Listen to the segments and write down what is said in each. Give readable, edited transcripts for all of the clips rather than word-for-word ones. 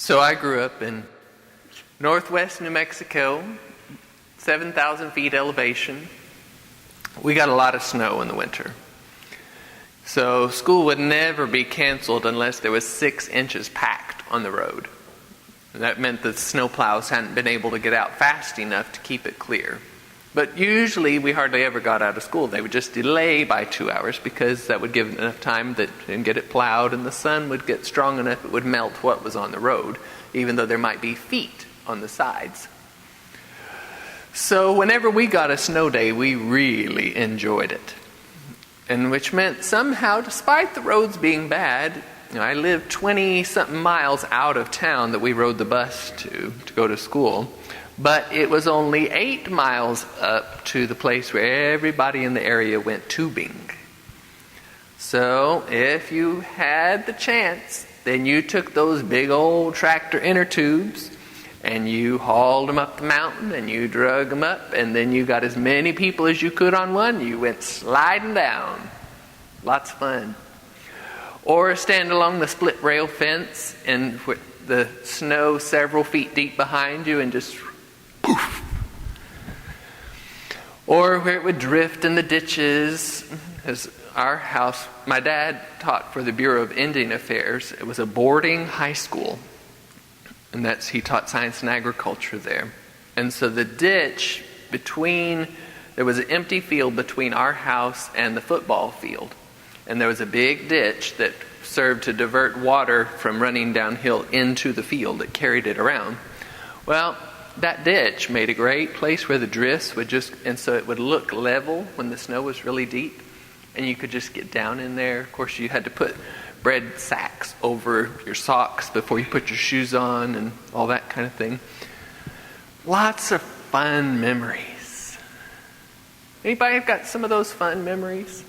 So I grew up in northwest New Mexico, 7,000 feet elevation. We got a lot of snow in the winter. So school would never be canceled unless there was 6 inches packed on the road. And that meant that snowplows hadn't been able to get out fast enough to keep it clear. But usually we hardly ever got out of school. They would just delay by 2 hours because that would give enough time and get it plowed, and the sun would get strong enough it would melt what was on the road, even though there might be feet on the sides. So whenever we got a snow day, we really enjoyed it. And which meant somehow, despite the roads being bad, I lived 20-something miles out of town that we rode the bus to go to school. But it was only 8 miles up to the place where everybody in the area went tubing. So if you had the chance, then you took those big old tractor inner tubes and you hauled them up the mountain and you drug them up, and then you got as many people as you could on one. You went sliding down. Lots of fun. Or stand along the split rail fence and the snow several feet deep behind you and just poof. Or where it would drift in the ditches. As our house, my dad taught for the Bureau of Indian Affairs. It was a boarding high school. And he taught science and agriculture there. And so the ditch there was an empty field between our house and the football field. And there was a big ditch that served to divert water from running downhill into the field. It carried it around. Well, that ditch made a great place where the drifts and so it would look level when the snow was really deep. And you could just get down in there. Of course, you had to put bread sacks over your socks before you put your shoes on and all that kind of thing. Lots of fun memories. Anybody have got some of those fun memories?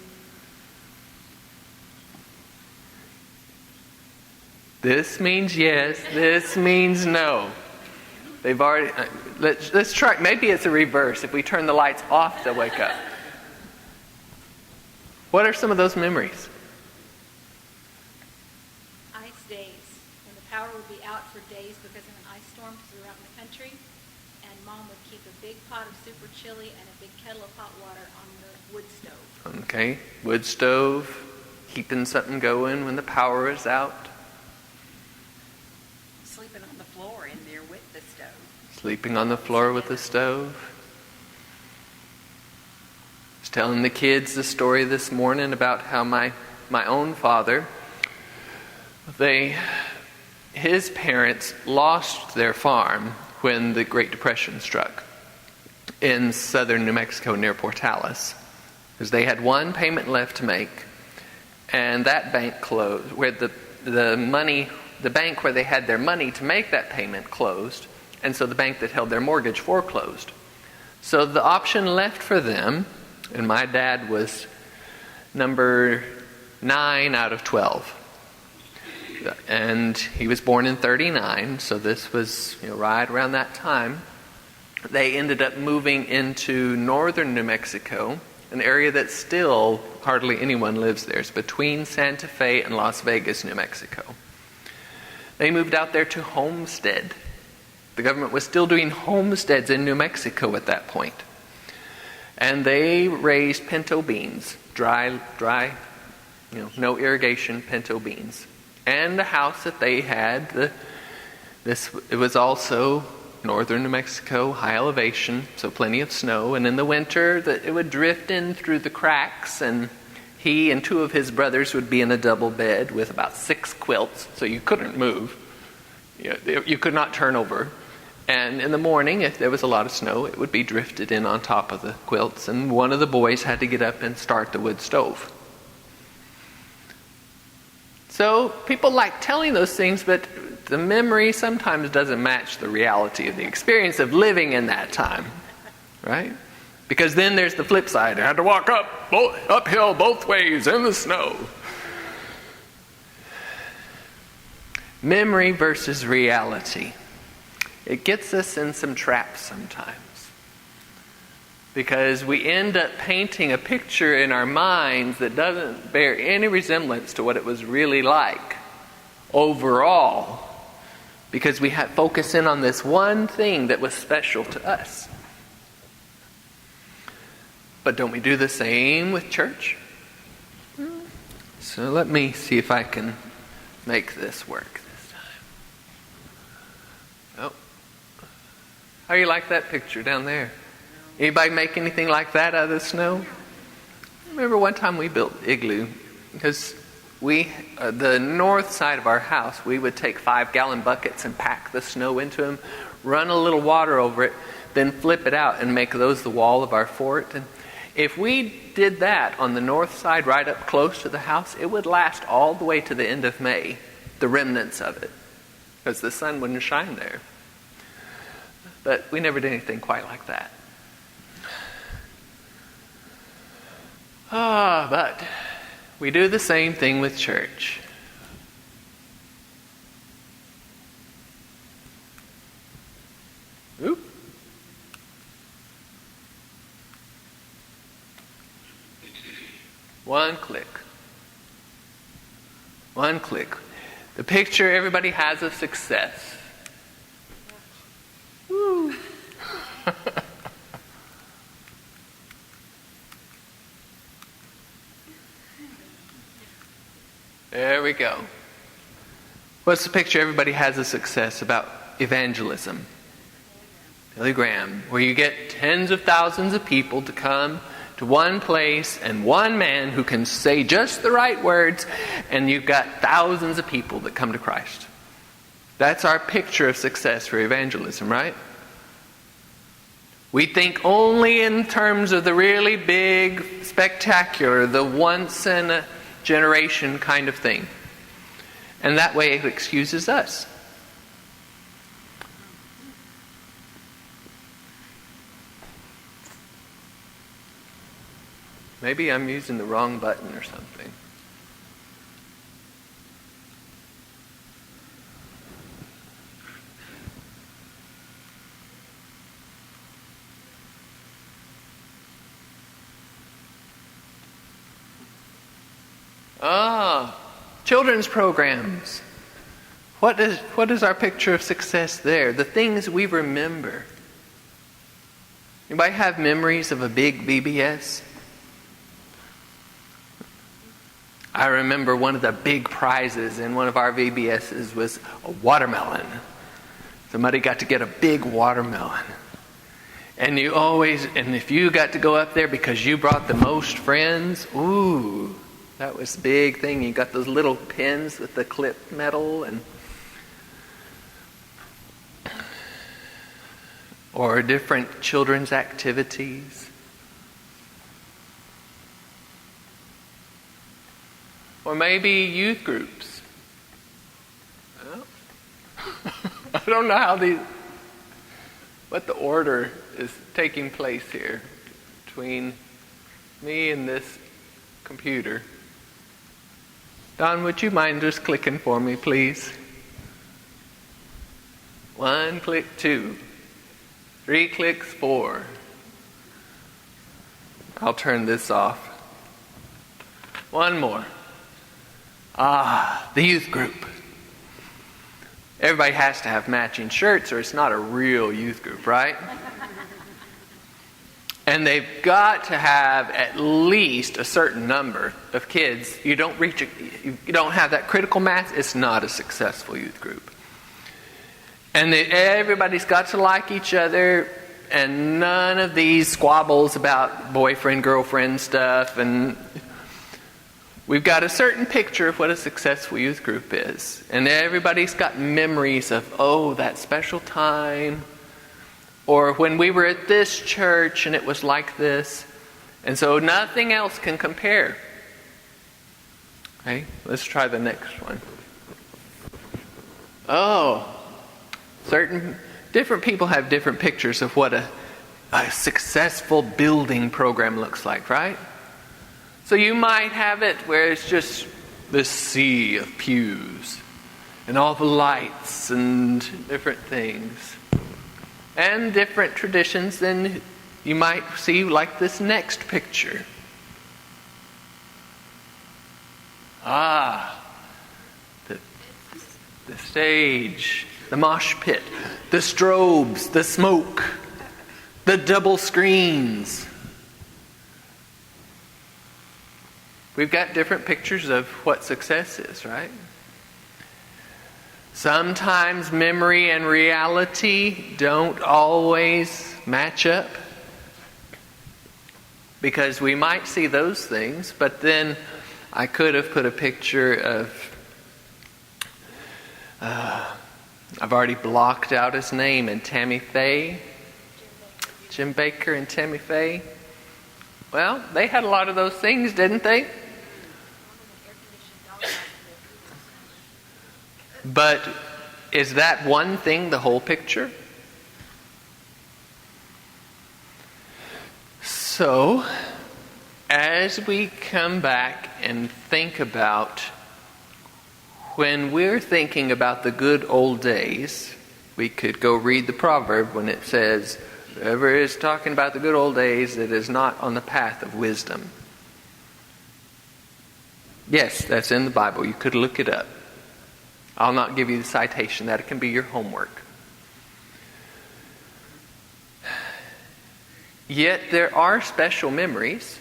This means yes, this means no. They've already, let's try, maybe it's a reverse. If we turn the lights off, they'll wake up. What are some of those memories? When the power would be out for days because of an ice storm throughout the country, and Mom would keep a big pot of super chili and a big kettle of hot water on the wood stove. Okay, wood stove, keeping something going when the power is out. Sleeping on the floor in there with the stove. Sleeping on the floor with the stove. I was telling the kids the story this morning about how my own father, his parents lost their farm when the Great Depression struck in southern New Mexico near Portales, because they had one payment left to make, and that bank closed, where the bank where they had their money to make that payment closed, and so the bank that held their mortgage foreclosed. So the option left for them, and my dad was number 9 out of 12. And he was born in 1939, so this was right around that time. They ended up moving into northern New Mexico, an area that still hardly anyone lives there. It's between Santa Fe and Las Vegas, New Mexico. They moved out there to homestead. The government was still doing homesteads in New Mexico at that point. And they raised pinto beans, dry, no irrigation pinto beans. And the house that they had, it was also northern New Mexico, high elevation, so plenty of snow. And in the winter, it would drift in through the cracks, and he and 2 of his brothers would be in a double bed with about 6 quilts, so you couldn't move. You could not turn over. And in the morning, if there was a lot of snow, it would be drifted in on top of the quilts, and one of the boys had to get up and start the wood stove. So people like telling those things, but the memory sometimes doesn't match the reality of the experience of living in that time, right? Because then there's the flip side. I had to walk uphill both ways in the snow. Memory versus reality. It gets us in some traps sometimes. Because we end up painting a picture in our minds that doesn't bear any resemblance to what it was really like overall because we had focus in on this one thing that was special to us. But don't we do the same with church? So let me see if I can make this work this time. Oh. How do you like that picture down there? Anybody make anything like that out of the snow? I remember one time we built igloo because the north side of our house, we would take 5-gallon buckets and pack the snow into them, run a little water over it, then flip it out and make those the wall of our fort. And if we did that on the north side right up close to the house, it would last all the way to the end of May, the remnants of it, because the sun wouldn't shine there. But we never did anything quite like that. But we do the same thing with church. Oop. One click. One click. The picture everybody has of success. Woo. There we go. What's the picture everybody has of success about evangelism? Billy Graham, where you get tens of thousands of people to come to one place and one man who can say just the right words, and you've got thousands of people that come to Christ. That's our picture of success for evangelism, right? We think only in terms of the really big, spectacular, the once in a generation kind of thing. And that way it excuses us. Maybe I'm using the wrong button or something. Children's programs. What is our picture of success there? The things we remember. Anybody have memories of a big VBS? I remember one of the big prizes in one of our VBSs was a watermelon. Somebody got to get a big watermelon. And if you got to go up there because you brought the most friends, ooh, that was a big thing. You got those little pins with the clip metal or different children's activities. Or maybe youth groups. Well, I don't know what the order is taking place here between me and this computer. Don, would you mind just clicking for me, please? 1 click, 2. 3 clicks, 4. I'll turn this off. One more. The youth group. Everybody has to have matching shirts or it's not a real youth group, right? And they've got to have at least a certain number of kids. You don't have that critical mass, it's not a successful youth group. And everybody's got to like each other, and none of these squabbles about boyfriend, girlfriend stuff. And we've got a certain picture of what a successful youth group is. And everybody's got memories of, that special time. Or when we were at this church and it was like this. And so nothing else can compare. Okay, let's try the next one. Different people have different pictures of what a successful building program looks like, right? So you might have it where it's just this sea of pews and all the lights and different things. And different traditions, then you might see like this next picture. The stage, the mosh pit, the strobes, the smoke, the double screens. We've got different pictures of what success is, right? Sometimes memory and reality don't always match up, because we might see those things, but then I could have put a picture of, I've already blocked out his name, and Tammy Faye, Jim Baker and Tammy Faye. Well, they had a lot of those things, didn't they? But is that one thing the whole picture? So, as we come back and think about when we're thinking about the good old days, we could go read the proverb when it says, whoever is talking about the good old days, it is not on the path of wisdom. Yes, that's in the Bible. You could look it up. I'll not give you the citation. That can be your homework. Yet there are special memories.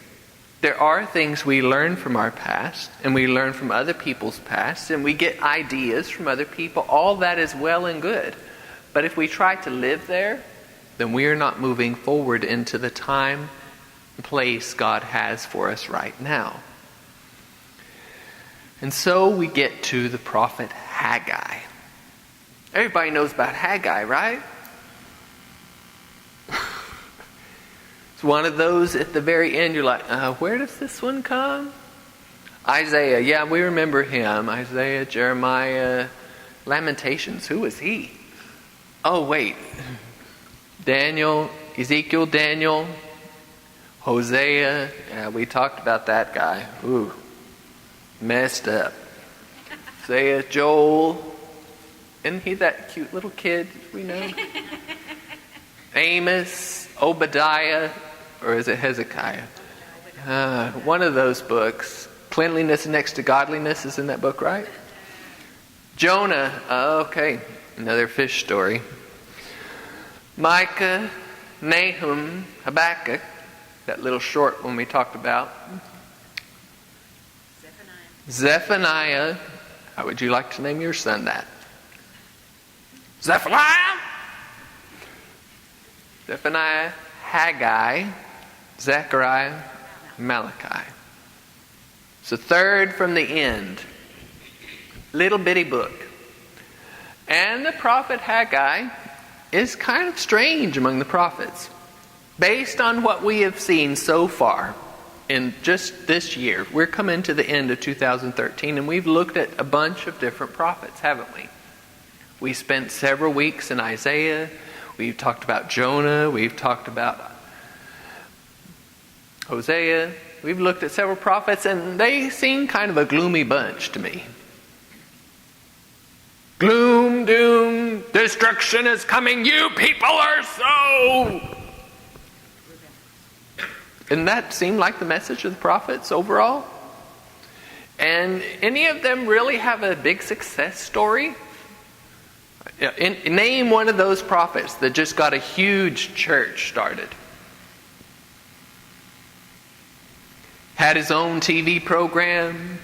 There are things we learn from our past, and we learn from other people's past, and we get ideas from other people. All that is well and good. But if we try to live there, then we are not moving forward into the time and place God has for us right now. And so we get to the prophet Haggai. Everybody knows about Haggai, right? It's one of those at the very end you're like, where does this one come? Isaiah, yeah, we remember him. Isaiah, Jeremiah, Lamentations, who was he? Oh, wait. Daniel, Ezekiel, Daniel, Hosea. Yeah, we talked about that guy. Ooh, messed up. Hosea, Joel. Isn't he that cute little kid we know? Amos, Obadiah, or is it Hezekiah? One of those books. Cleanliness next to godliness is in that book, right? Jonah, okay, another fish story. Micah, Nahum, Habakkuk, that little short one we talked about. Zephaniah. How would you like to name your son that? Zephaniah? Zephaniah, Haggai, Zechariah, Malachi. It's the third from the end. Little bitty book. And the prophet Haggai is kind of strange among the prophets. Based on what we have seen so far in just this year, we're coming to the end of 2013, and we've looked at a bunch of different prophets, haven't we? We spent several weeks in Isaiah. We've talked about Jonah. We've talked about Hosea. We've looked at several prophets, and they seem kind of a gloomy bunch to me. Gloom, doom, destruction is coming. You people are so... Didn't that seem like the message of the prophets overall? And any of them really have a big success story? Name one of those prophets that just got a huge church started. Had his own TV program.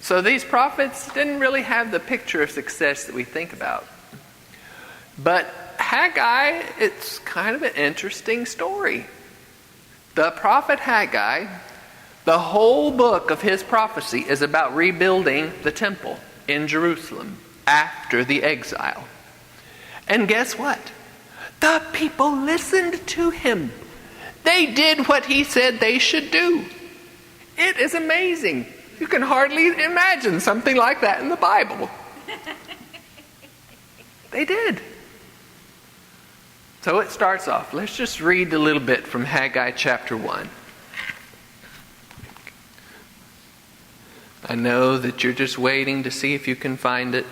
So these prophets didn't really have the picture of success that we think about. But Haggai, it's kind of an interesting story. The prophet Haggai, the whole book of his prophecy is about rebuilding the temple in Jerusalem after the exile. And guess what? The people listened to him. They did what he said they should do. It is amazing. You can hardly imagine something like that in the Bible. They did. So it starts off. Let's just read a little bit from Haggai chapter 1. I know that you're just waiting to see if you can find it.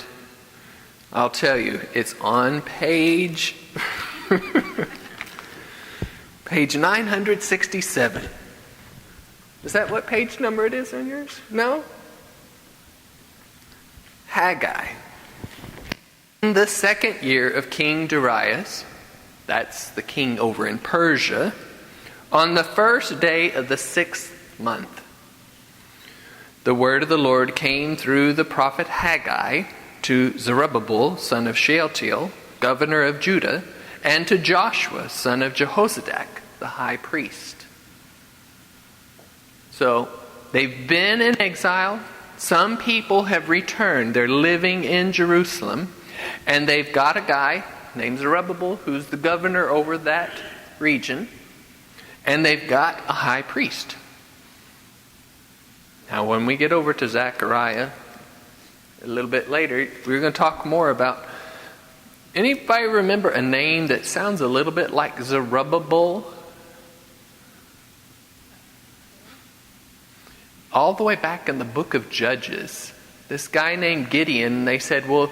I'll tell you, it's on page 967. Is that what page number it is on yours? No? Haggai. In the second year of King Darius, that's the king over in Persia, on the first day of the 6th month, the word of the Lord came through the prophet Haggai to Zerubbabel, son of Shealtiel, governor of Judah, and to Joshua, son of Jehozadak, the high priest. So, they've been in exile. Some people have returned. They're living in Jerusalem. And they've got a guy named Zerubbabel who's the governor over that region. And they've got a high priest. Now, when we get over to Zechariah a little bit later, we're going to talk more about... Anybody remember a name that sounds a little bit like Zerubbabel? All the way back in the book of Judges, this guy named Gideon, they said, well,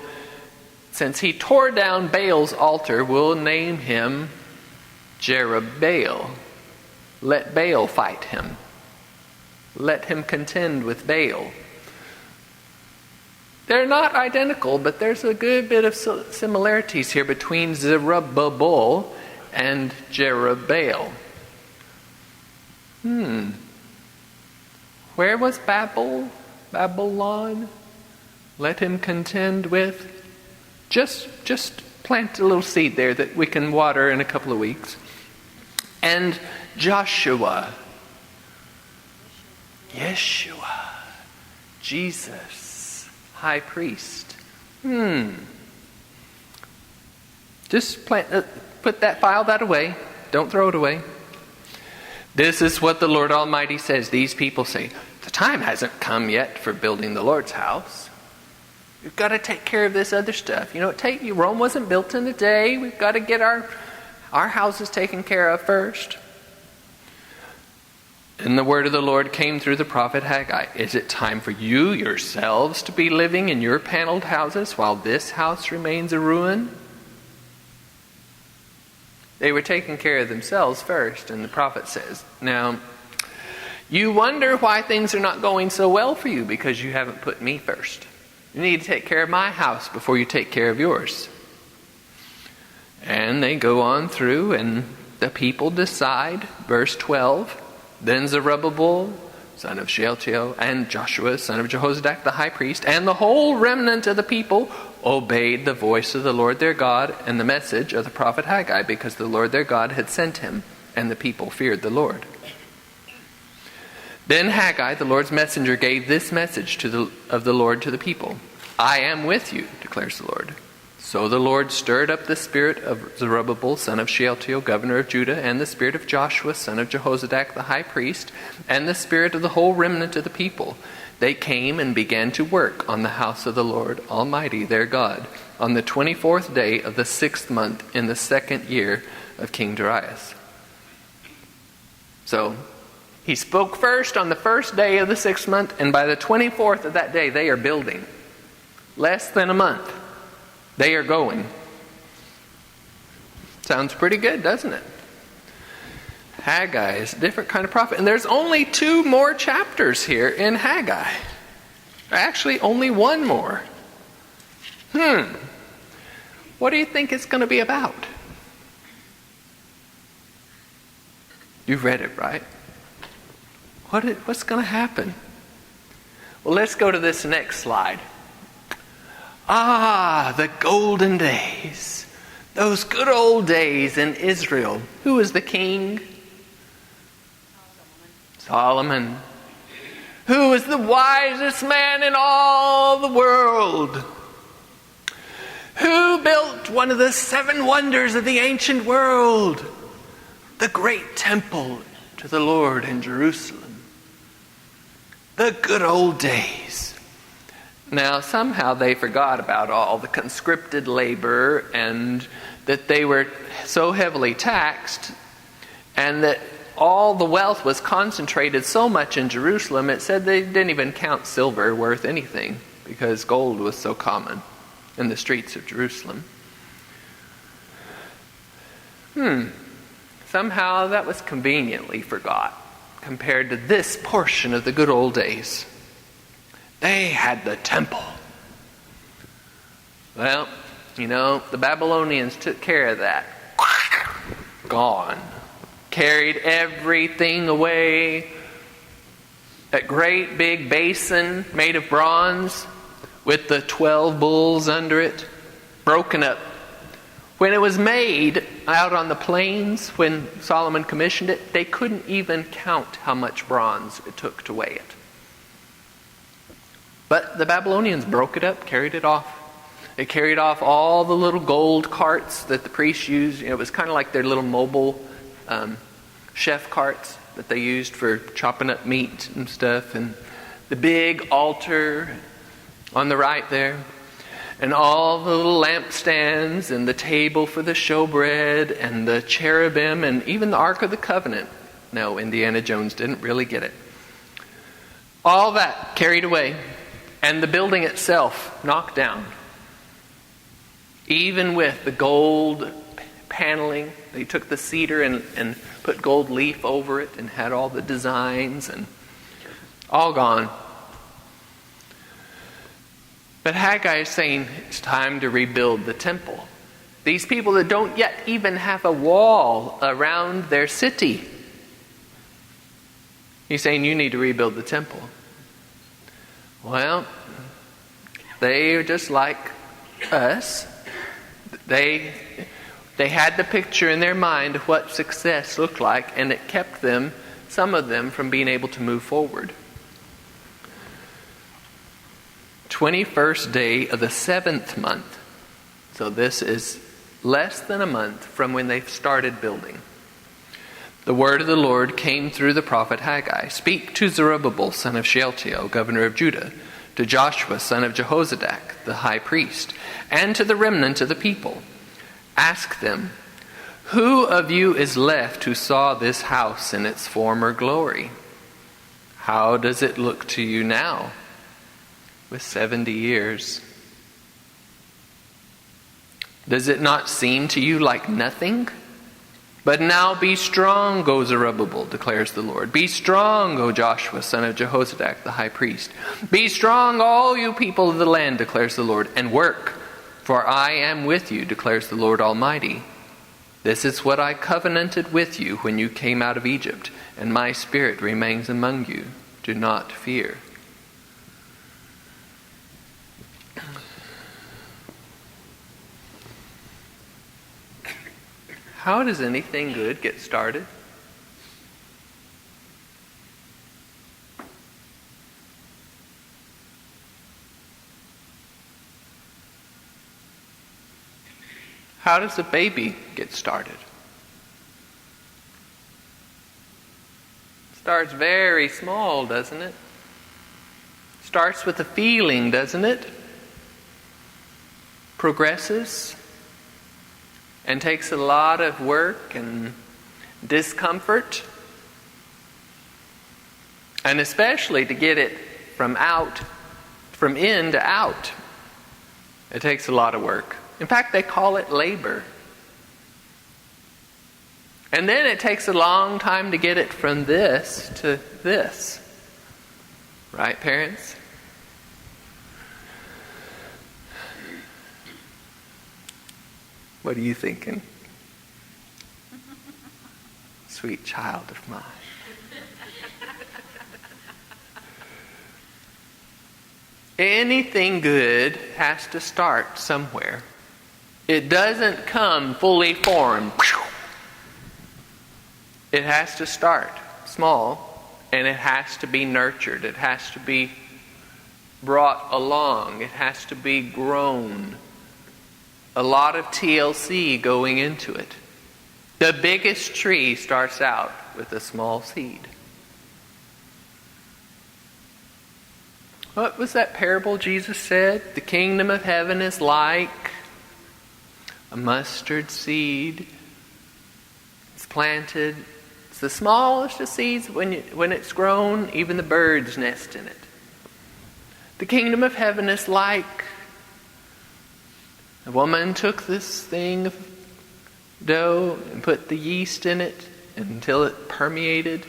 since he tore down Baal's altar, we'll name him Jerubbaal. Let Baal fight him. Let him contend with Baal. They're not identical, but there's a good bit of similarities here between Zerubbabel and Jerubbaal. Where was Babylon? Let him contend with. Just plant a little seed there that we can water in a couple of weeks. And Joshua. Yeshua. Jesus. High priest. Just put file that away. Don't throw it away. This is what the Lord Almighty says. These people say, the time hasn't come yet for building the Lord's house. We've got to take care of this other stuff. Rome wasn't built in a day. We've got to get our houses taken care of first. And the word of the Lord came through the prophet Haggai. Is it time for you yourselves to be living in your paneled houses while this house remains a ruin? They were taking care of themselves first, and the prophet says, now, you wonder why things are not going so well for you because you haven't put me first. You need to take care of my house before you take care of yours. And they go on through, and the people decide, verse 12, then Zerubbabel, son of Shealtiel, and Joshua, son of Jehozadak, the high priest, and the whole remnant of the people obeyed the voice of the Lord their God and the message of the prophet Haggai, because the Lord their God had sent him, and the people feared the Lord. Then Haggai, the Lord's messenger, gave this message of the Lord to the people. I am with you, declares the Lord. So the Lord stirred up the spirit of Zerubbabel, son of Shealtiel, governor of Judah, and the spirit of Joshua, son of Jehozadak, the high priest, and the spirit of the whole remnant of the people. They came and began to work on the house of the Lord Almighty, their God, on the 24th day of the 6th month in the 2nd year of King Darius. So, he spoke first on the first day of the 6th month, and by the 24th of that day, they are building. Less than a month. They are going. Sounds pretty good, doesn't it? Haggai is a different kind of prophet. And there's only 2 more chapters here in Haggai. Actually, only 1 more. What do you think it's going to be about? You've read it, right? What's going to happen? Well, let's go to this next slide. The golden days. Those good old days in Israel. Who was the king? Solomon. Who was the wisest man in all the world? Who built one of the 7 wonders of the ancient world? The great temple to the Lord in Jerusalem. The good old days. Now, somehow they forgot about all the conscripted labor and that they were so heavily taxed and that all the wealth was concentrated so much in Jerusalem, it said they didn't even count silver worth anything because gold was so common in the streets of Jerusalem. Somehow that was conveniently forgot. compared to this portion of the good old days. They had the temple. Well, the Babylonians took care of that. Gone. Carried everything away. That great big basin made of bronze with the 12 bulls under it, broken up. When it was made out on the plains, when Solomon commissioned it, they couldn't even count how much bronze it took to weigh it. But the Babylonians broke it up, carried it off. They carried off all the little gold carts that the priests used. It was kind of like their little mobile chef carts that they used for chopping up meat and stuff. And the big altar on the right there. And all the little lampstands and the table for the showbread and the cherubim and even the Ark of the Covenant. No, Indiana Jones didn't really get it. All that carried away. And the building itself knocked down. Even with the gold paneling, they took the cedar and put gold leaf over it and had all the designs and all gone. But Haggai is saying it's time to rebuild the temple. These people that don't yet even have a wall around their city. He's saying you need to rebuild the temple. Well, they are just like us. They had the picture in their mind of what success looked like, and it kept them, some of them, from being able to move forward. 21st day of the 7th month. So this is less than a month from when they started building. The word of the Lord came through the prophet Haggai. Speak to Zerubbabel, son of Shealtiel, governor of Judah, to Joshua, son of Jehozadak, the high priest, and to the remnant of the people. Ask them, who of you is left who saw this house in its former glory? How does it look to you now, with 70 years? Does it not seem to you like nothing? But now be strong, O Zerubbabel, declares the Lord. Be strong, O Joshua, son of Jehozadak, the high priest. Be strong, all you people of the land, declares the Lord, and work, for I am with you, declares the Lord Almighty. This is what I covenanted with you when you came out of Egypt, and my spirit remains among you. Do not fear. How does anything good get started? How does a baby get started? It starts very small, doesn't it? Starts with a feeling, doesn't it? Progresses and takes a lot of work and discomfort. And especially to get it from in to out. It takes a lot of work. In fact, they call it labor. And then it takes a long time to get it from this to this. Right, parents? What are you thinking? Sweet child of mine. Anything good has to start somewhere. It doesn't come fully formed. It has to start small, and it has to be nurtured. It has to be brought along. It has to be grown. A lot of TLC going into it. The biggest tree starts out with a small seed. What was that parable Jesus said? The kingdom of heaven is like a mustard seed. It's planted. It's the smallest of seeds. When it's grown, even the birds nest in it. The kingdom of heaven is like a woman took this thing of dough and put the yeast in it until it permeated.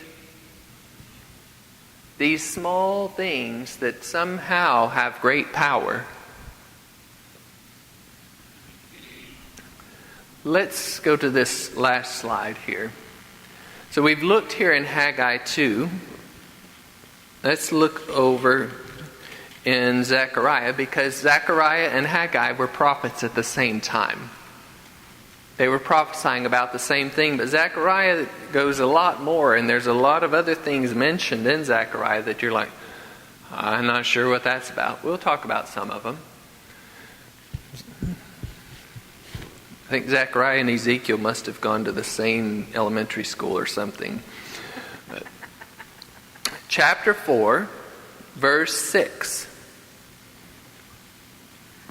These small things that somehow have great power. Let's go to this last slide here. So we've looked here in Haggai 2. Let's look over in Zechariah, because Zechariah and Haggai were prophets at the same time. They were prophesying about the same thing, but Zechariah goes a lot more, and there's a lot of other things mentioned in Zechariah that you're like, I'm not sure what that's about. We'll talk about some of them. I think Zechariah and Ezekiel must have gone to the same elementary school or something. But chapter 4, verse 6.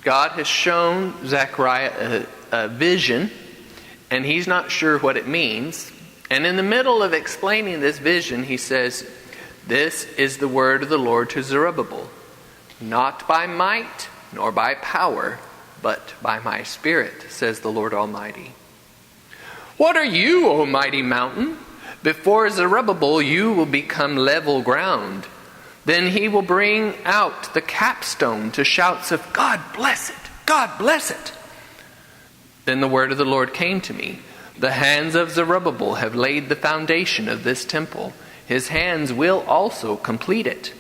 God has shown Zechariah a vision, and he's not sure what it means. And in the middle of explaining this vision, he says, "This is the word of the Lord to Zerubbabel, not by might nor by power, but by my Spirit, says the Lord Almighty. What are you, O mighty mountain? Before Zerubbabel you will become level ground. Then he will bring out the capstone to shouts of, God bless it! God bless it! Then the word of the Lord came to me. The hands of Zerubbabel have laid the foundation of this temple. His hands will also complete it.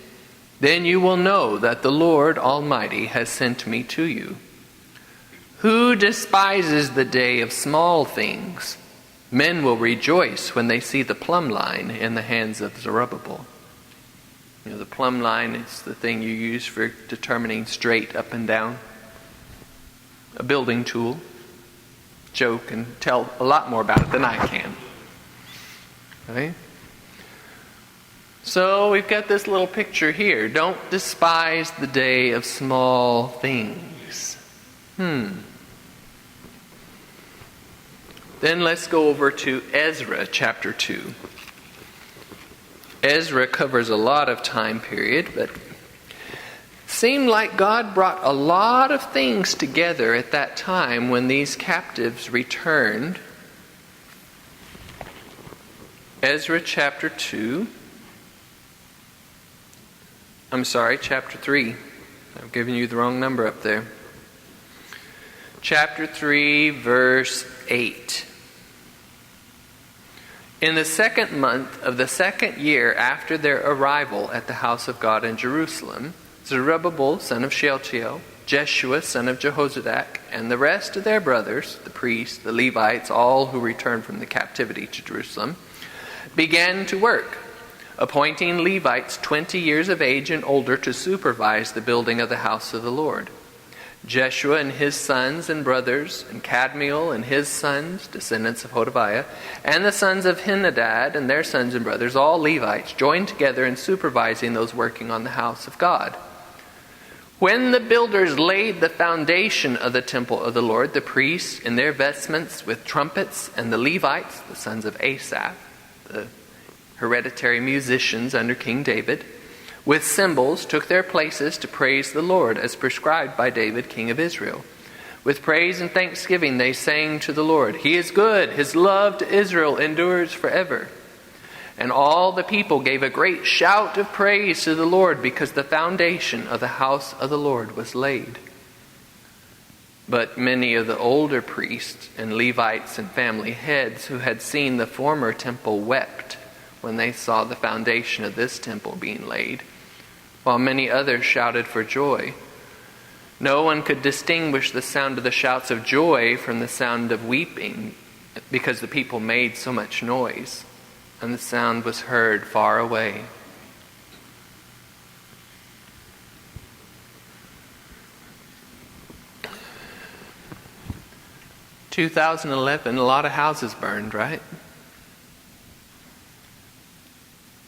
Then you will know that the Lord Almighty has sent me to you. Who despises the day of small things? Men will rejoice when they see the plumb line in the hands of Zerubbabel." You know, the plumb line is the thing you use for determining straight up and down. A building tool. Joe can tell a lot more about it than I can. Right? So we've got this little picture here. Don't despise the day of small things. Then let's go over to Ezra chapter 2. Ezra covers a lot of time period, but seemed like God brought a lot of things together at that time when these captives returned. Ezra chapter 2. Chapter 3. I've given you the wrong number up there. Chapter 3, verse 8. In the 2nd month of the 2nd year after their arrival at the house of God in Jerusalem, Zerubbabel, son of Shealtiel, Jeshua, son of Jehozadak, and the rest of their brothers, the priests, the Levites, all who returned from the captivity to Jerusalem, began to work, appointing Levites 20 years of age and older to supervise the building of the house of the Lord. Jeshua and his sons and brothers, and Kadmiel and his sons, descendants of Hodaviah, and the sons of Henadad and their sons and brothers, all Levites, joined together in supervising those working on the house of God. When the builders laid the foundation of the temple of the Lord, the priests in their vestments with trumpets, and the Levites, the sons of Asaph, the hereditary musicians under King David, with cymbals took their places to praise the Lord as prescribed by David, king of Israel. With praise and thanksgiving they sang to the Lord. He is good, his love to Israel endures forever. And all the people gave a great shout of praise to the Lord because the foundation of the house of the Lord was laid. But many of the older priests and Levites and family heads who had seen the former temple wept when they saw the foundation of this temple being laid, while many others shouted for joy. No one could distinguish the sound of the shouts of joy from the sound of weeping, because the people made so much noise, and the sound was heard far away. In 2011, a lot of houses burned, right?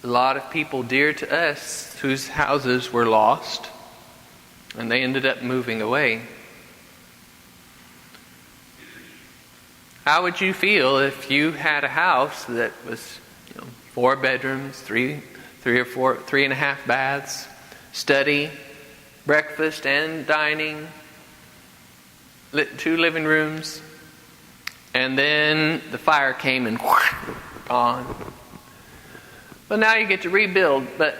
A lot of people dear to us whose houses were lost, and they ended up moving away. How would you feel if you had a house that was 4 bedrooms, 3.5 baths, study, breakfast and dining, 2 living rooms, and then the fire came and gone? Well, now you get to rebuild, but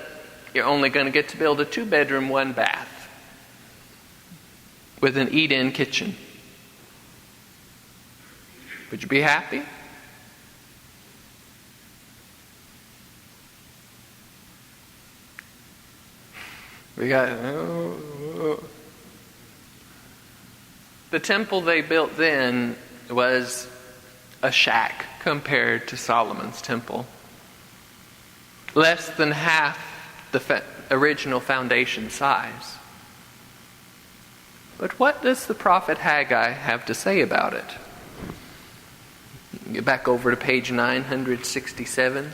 you're only going to get to build a 2-bedroom, 1-bath with an eat-in kitchen. Would you be happy? We got the temple they built then was a shack compared to Solomon's temple. Less than half the original foundation size. But what does the prophet Haggai have to say about it? Get back over to page 967.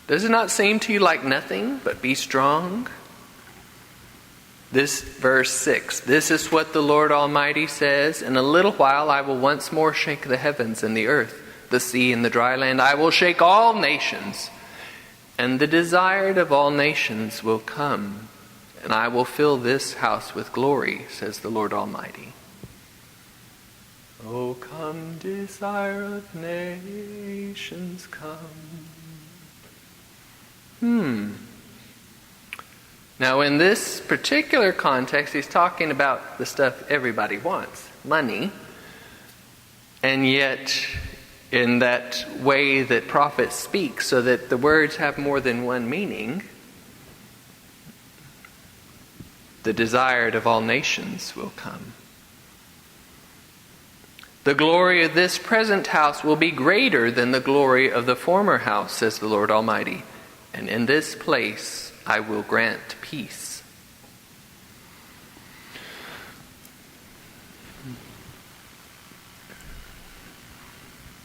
Does it not seem to you like nothing but be strong? This verse 6. This is what the Lord Almighty says. In a little while I will once more shake the heavens and the earth, the sea and the dry land. I will shake all nations, and the desired of all nations will come, and I will fill this house with glory, says the Lord Almighty. Oh, come, desire of nations, come. Now, in this particular context, he's talking about the stuff everybody wants, money. And yet, in that way that prophets speak, so that the words have more than one meaning, the desired of all nations will come. The glory of this present house will be greater than the glory of the former house, says the Lord Almighty. And in this place I will grant peace.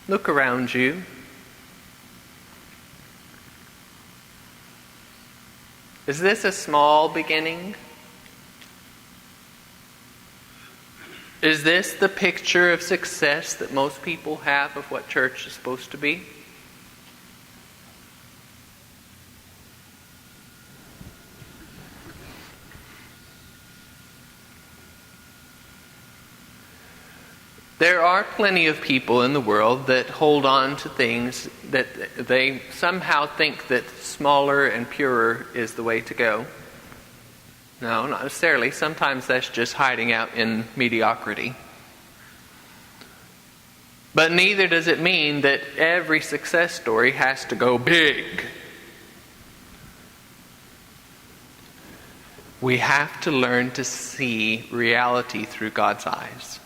Look around you. Is this a small beginning? Is this the picture of success that most people have of what church is supposed to be? There are plenty of people in the world that hold on to things that they somehow think that smaller and purer is the way to go. No, not necessarily. Sometimes that's just hiding out in mediocrity. But neither does it mean that every success story has to go big. We have to learn to see reality through God's eyes.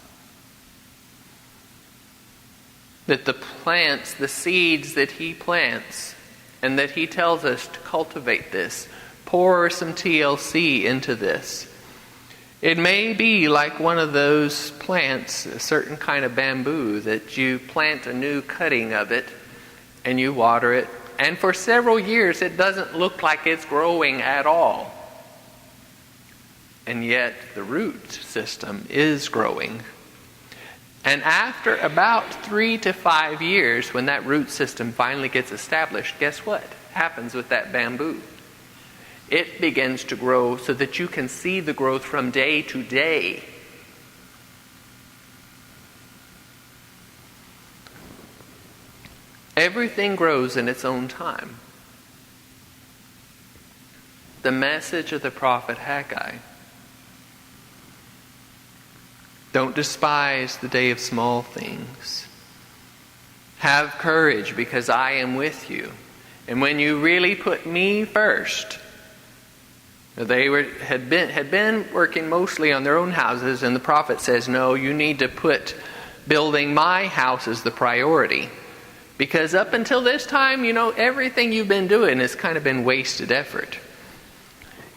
That the plants, the seeds that He plants, and that He tells us to cultivate this, pour some TLC into this. It may be like one of those plants, a certain kind of bamboo, that you plant a new cutting of it and you water it, and for several years it doesn't look like it's growing at all. And yet the root system is growing. And after about 3 to 5 years, when that root system finally gets established, guess what happens with that bamboo? It begins to grow so that you can see the growth from day to day. Everything grows in its own time. The message of the prophet Haggai: don't despise the day of small things. Have courage, because I am with you. And when you really put me first, they had been working mostly on their own houses, and the prophet says, no, you need to put building my house as the priority. Because up until this time, everything you've been doing has kind of been wasted effort.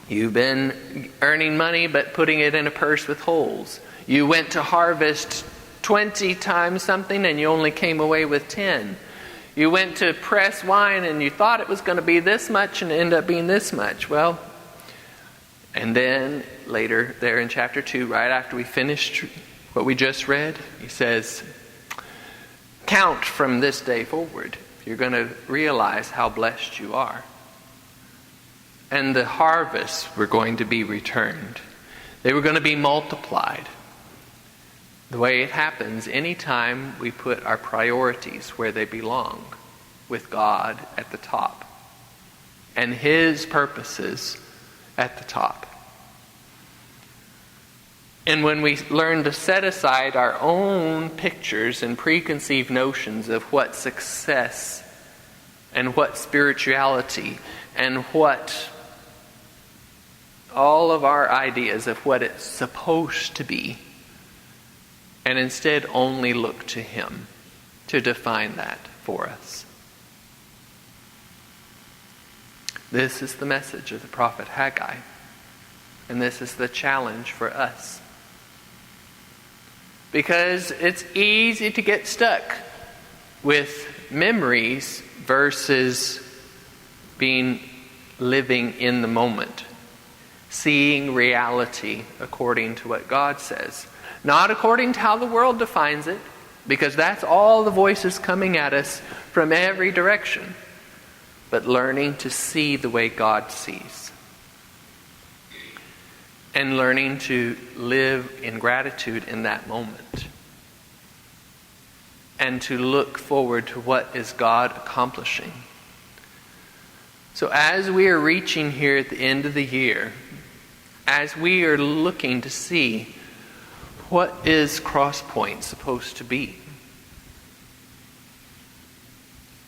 You've been earning money but putting it in a purse with holes. You went to harvest 20 times something and you only came away with 10. You went to press wine and you thought it was going to be this much and it ended up being this much. Well, and then later there in chapter 2, right after we finished what we just read, he says, count from this day forward. You're going to realize how blessed you are. And the harvests were going to be returned. They were going to be multiplied. The way it happens anytime we put our priorities where they belong, with God at the top and His purposes at the top. And when we learn to set aside our own pictures and preconceived notions of what success and what spirituality and what all of our ideas of what it's supposed to be, and instead only look to Him to define that for us. This is the message of the prophet Haggai, and this is the challenge for us. Because it's easy to get stuck with memories versus living in the moment, seeing reality according to what God says. Not according to how the world defines it, because that's all the voices coming at us from every direction, but learning to see the way God sees. And learning to live in gratitude in that moment. And to look forward to what is God accomplishing. So as we are reaching here at the end of the year, as we are looking to see what is CrossPoint supposed to be,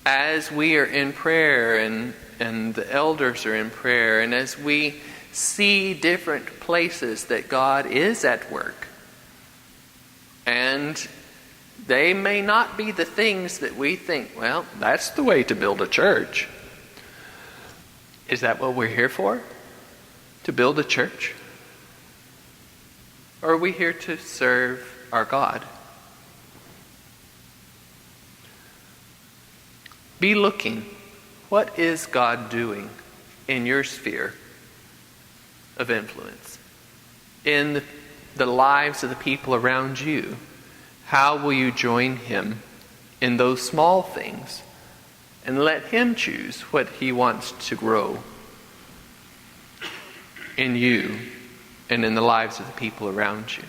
as we are in prayer and the elders are in prayer, and as we see different places that God is at work, and they may not be the things that we think, well, that's the way to build a church. Is that what we're here for? To build a church? Or are we here to serve our God? Be looking. What is God doing in your sphere of influence? In the lives of the people around you? How will you join Him in those small things and let Him choose what He wants to grow in you and in the lives of the people around you?